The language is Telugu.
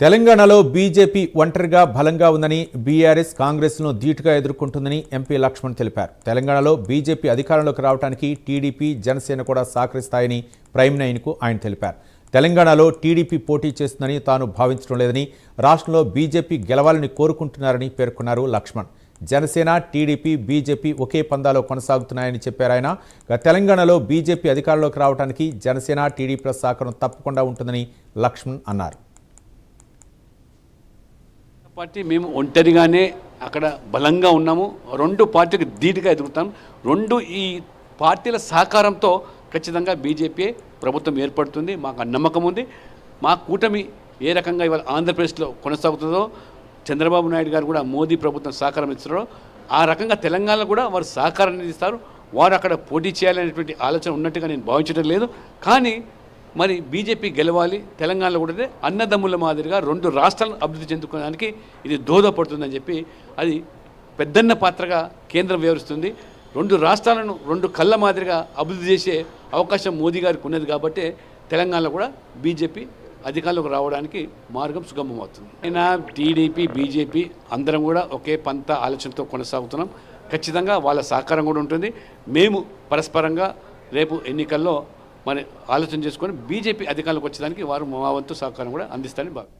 తెలంగాణలో బీజేపీ ఒంటరిగా బలంగా ఉందని బీఆర్ఎస్ కాంగ్రెస్ను ధీటుగా ఎదుర్కొంటుందని ఎంపీ లక్ష్మణ్ తెలిపారు. తెలంగాణలో బీజేపీ అధికారంలోకి రావడానికి టీడీపీ, జనసేన కూడా సహకరిస్తాయని ప్రైమ్ నైన్కు ఆయన తెలిపారు. తెలంగాణలో టీడీపీ పోటీ చేస్తుందని తాను భావించడం లేదని, రాష్ట్రంలో బీజేపీ గెలవాలని కోరుకుంటున్నారని పేర్కొన్నారు లక్ష్మణ్. జనసేన, టీడీపీ, బీజేపీ ఒకే పందాలో కొనసాగుతున్నాయని చెప్పారు ఆయన. తెలంగాణలో బీజేపీ అధికారంలోకి రావడానికి జనసేన, టీడీపీల సహకారం తప్పకుండా ఉంటుందని లక్ష్మణ్ అన్నారు. పార్టీ మేము ఒంటరిగానే అక్కడ బలంగా ఉన్నాము. రెండు పార్టీలకు ధీటుగా ఎదుగుతాం. ఈ పార్టీల సహకారంతో ఖచ్చితంగా బీజేపీ ప్రభుత్వం ఏర్పడుతుంది. మాకు నమ్మకం ఉంది. మా కూటమి ఏ రకంగా ఇవాళ ఆంధ్రప్రదేశ్లో కొనసాగుతుందో, చంద్రబాబు నాయుడు గారు కూడా మోదీ ప్రభుత్వం సహకారం ఇస్తున్నారో ఆ రకంగా తెలంగాణలో కూడా వారు సహకారాన్ని ఇస్తారు. వారు అక్కడ పోటీ చేయాలనేటువంటి ఆలోచన ఉన్నట్టుగా నేను భావించడం లేదు. కానీ మరి బీజేపీ గెలవాలి, తెలంగాణలో కూడా అన్నదమ్ముల మాదిరిగా రెండు రాష్ట్రాలను అభివృద్ధి చెందుకోవడానికి ఇది దోహదపడుతుందని చెప్పి అది పెద్దన్న పాత్రగా కేంద్రం వ్యవహరిస్తుంది. రెండు రాష్ట్రాలను రెండు కళ్ళ మాదిరిగా అభివృద్ధి చేసే అవకాశం మోదీ గారికి ఉన్నది. కాబట్టి తెలంగాణలో కూడా బీజేపీ అధికారంలోకి రావడానికి మార్గం సుగమమవుతుంది. అయినా టీడీపీ, బీజేపీ అందరం కూడా ఒకే పంత ఆలోచనతో కొనసాగుతున్నాం. ఖచ్చితంగా వాళ్ళ సహకారం కూడా ఉంటుంది. మేము పరస్పరంగా రేపు ఎన్నికల్లో మరి ఆలోచన చేసుకొని బీజేపీ అధికారంలోకి వచ్చేదానికి వారు మా వంతు సహకారం కూడా అందిస్తారని